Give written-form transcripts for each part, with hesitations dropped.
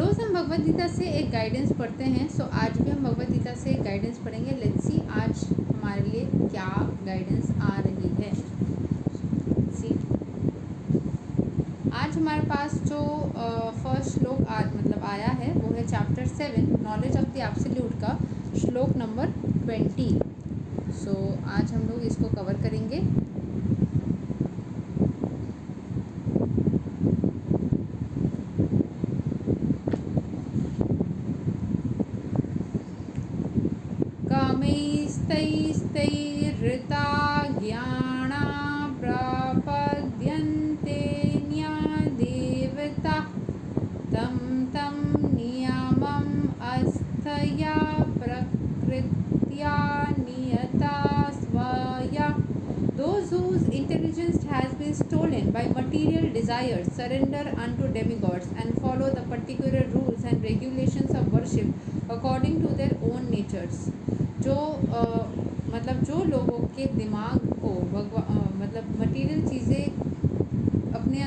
रोज़ हम भगवद गीता से एक गाइडेंस पढ़ते हैं। सो आज भी हम भगवद गीता से एक गाइडेंस पढ़ेंगे। लेट्स सी आज हमारे लिए क्या गाइडेंस आ रही है। सी आज हमारे पास जो फर्स्ट श्लोक आया है वो है chapter 7 knowledge of the absolute का श्लोक नंबर 20। सो आज हम लोग इसको कवर करेंगे। कामैस्तैस्तैर्हृता ज्ञाना प्रपद्यन्ते न्यादेवता तं तं नियमम् अस्थया प्रकृत्या नियता स्वया। Those whose intelligence has been stolen by material desires surrender unto demigods and follow the particular rules and regulations of worship according to their own natures. जो लोगों के दिमाग को मटीरियल चीज़ें अपने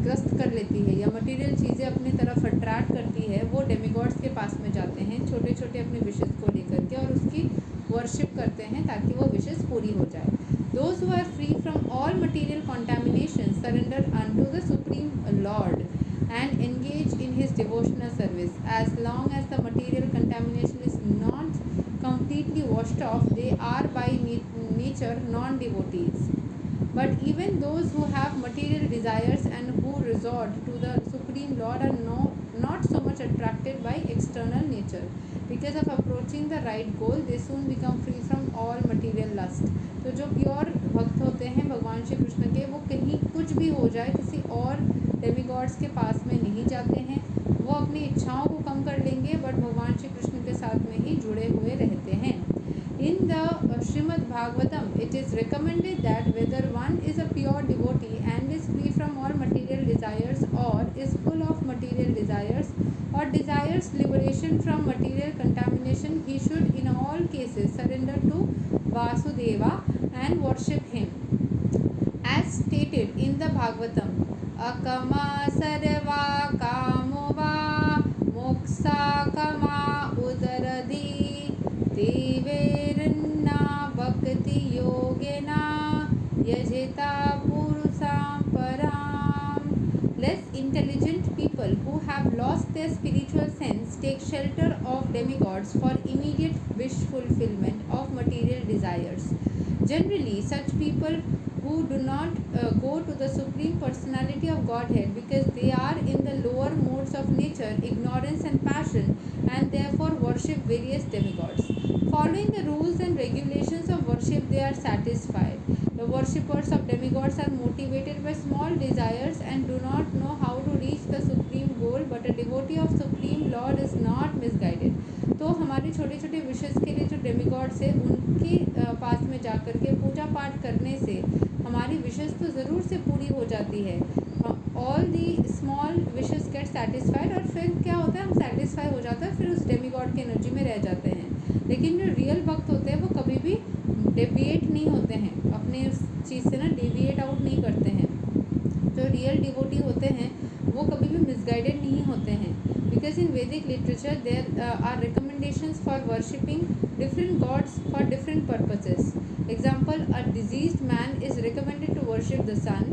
ग्रस्त कर लेती है या मटीरियल चीज़ें अपनी तरफ अट्रैक्ट करती है, वो डेमिगॉड्स के पास में जाते हैं छोटे छोटे अपने विशेष को लेकर के और उसकी वर्शिप करते हैं ताकि वो विशेष पूरी हो जाए। Those who are free from all material contamination surrender unto the Supreme Lord and engage in his devotional service. As long as the material contamination is not completely washed off, they are by nature non-devotees. But even those who have material desires and who resort to the Supreme Lord are not so much attracted by external nature. Because of approaching the right goal, they soon become free from all material lust. तो जो pure भक्त होते हैं भगवान श्री कृष्ण के, वो कहीं कुछ भी हो जाए किसी और डेमिगॉड्स के पास में नहीं जाते हैं। वो अपनी इच्छाओं को कम कर लेंगे बट भगवान श्री कृष्ण के साथ में ही जुड़े हुए रहते हैं। In the Srimad Bhagavatam, it is recommended that whether one is a pure devotee and is free from all material desires or is full of material desires or desires liberation from material contamination, he should in all cases surrender to Vasudeva and worship him. As stated in the Bhagavatam, akama sarva kamo va moksa kama udaradi देवेरन्ना भक्ति योगेना यजेता पुरुषां पराम। Less intelligent people who have lost their spiritual sense take shelter of demigods for immediate wish fulfillment of material desires. Generally, such people who do not go to the Supreme Personality of Godhead because they are in the lower modes of nature, ignorance and passion, and therefore worship various demigods. Following the rules and regulations of worship, they are satisfied. The worshippers of demigods are motivated by small desires and do not know how to reach the supreme goal, but a devotee of Supreme Lord is not misguided. तो हमारे छोटे छोटे विशेष के लिए जो demigods है उनके पास में जाकर के पूजा पाठ करने से हमारी विशेष तो ज़रूर से पूरी हो जाती है। All the small wishes gate satisfied और फिर क्या होता है, हम सेटिस्फाई हो जाते हैं, फिर उस डेमिगॉड के एनर्जी में रह जाते हैं। लेकिन जो रियल भक्त होते हैं वो कभी भी डेविएट नहीं होते हैं, अपने उस चीज़ से ना डेविएट आउट नहीं करते हैं। जो रियल डिवोटी होते हैं वो कभी भी मिसगाइडेड नहीं होते हैं। Because in Vedic literature there are recommendations for worshipping different gods for different purposes. Example, a diseased man is recommended to worship the sun.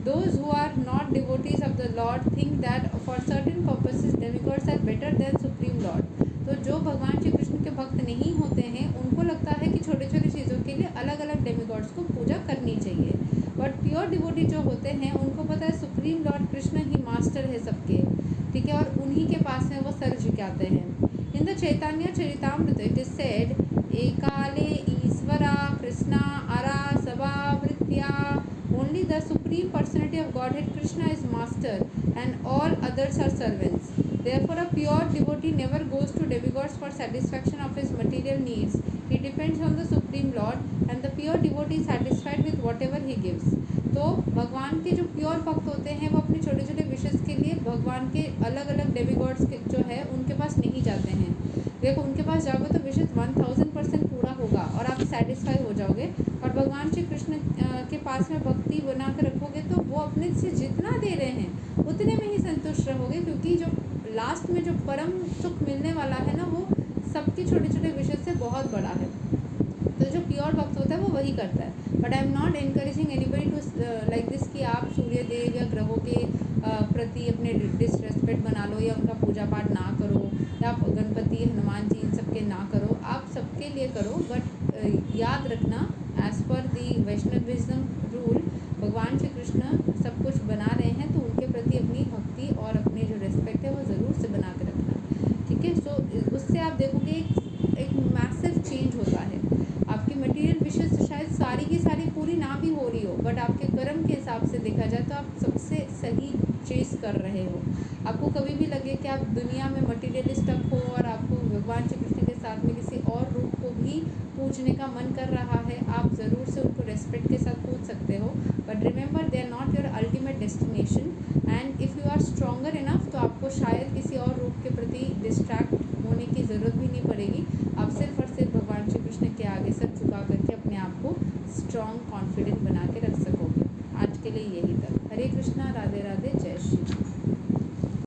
Those who are not devotees of the Lord think that for certain purposes demigods are better than Supreme Lord. तो जो भगवान श्री कृष्ण के भक्त नहीं होते हैं उनको लगता है कि छोटे छोटे चीज़ों के लिए अलग अलग डेमिगॉड्स को पूजा करनी चाहिए। बट प्योर डिवोटी जो होते हैं उनको पता है सुप्रीम लॉर्ड कृष्ण ही मास्टर है सबके, ठीक है, और उन्हीं के पास में वो सर झुकाते हैं। In the Chaitanya Charitamrita it is said, एकाले ईश्वरा कृष्णा अरा सभावृत्या. Only the Supreme Personality of Godhead Krishna is master and all others are servants. Therefore, a pure devotee never goes to demigods for satisfaction of his material needs. He depends on the Supreme Lord and the pure devotee is satisfied with whatever he gives. तो भगवान के जो pure भक्त होते हैं वो अपने छोटे छोटे विशेष के लिए भगवान के अलग अलग डेमिगॉड्स के जो है उनके पास नहीं जाते हैं। देखो उनके पास जाओगे तो विशेष 1000% पूरा होगा और आप सेटिस्फाई हो जाओगे। और भगवान श्री कृष्ण के पास में भक्ति बना कर रखोगे तो वो अपने से जितना दे रहे हैं उतने में ही संतुष्ट रहोगे, क्योंकि जो लास्ट में जो परम सुख मिलने वाला है ना, वो सबकी छोटे छोटे विषय से बहुत बड़ा है। तो जो प्योर भक्त होता है वो वही करता है। But I am not encouraging anybody to like this कि आप सूर्य देव या ग्रहों के प्रति अपने डिसरेस्पेक्ट बना लो या उनका पूजा पाठ ना करो, या आप गणपति हनुमान जी इन सब के ना करो, आप सबके लिए करो। बट याद रखना, एज पर दी वैष्णविज्म रूल, भगवान श्री कृष्ण सब कुछ बना रहे हैं तो उनके प्रति अपनी भक्ति और अपने जो रेस्पेक्ट है वो ज़रूर से बना के रखना। ठीक है, सो उससे आप देखोगे एक मैसिव चेंज होता है। आपकी मटेरियल विशेष शायद सारी की सारी पूरी ना भी हो रही हो, बट आपके कर्म के हिसाब से देखा जाए तो आप सबसे सही चीज़ कर रहे हो। आपको कभी भी लगे कि आप दुनिया में मटीरियलिस्टक हो और आपको भगवान श्री कृष्ण के साथ में किसी और रूप को भी पूजने का मन कर रहा है, आप ज़रूर से उनको रेस्पेक्ट के साथ पूछ सकते हो। But remember, they are not your ultimate destination, and if you are stronger enough तो आपको शायद किसी और रूप के प्रति डिस्ट्रैक्ट होने की ज़रूरत भी नहीं पड़ेगी। आप सिर्फ और सिर्फ भगवान श्री कृष्ण के आगे सर झुका करके अपने आप को स्ट्रॉन्ग कॉन्फिडेंट बना के रख सकोगे। आज के लिए यही तक। हरे कृष्णा, राधे राधे, जय श्री राम।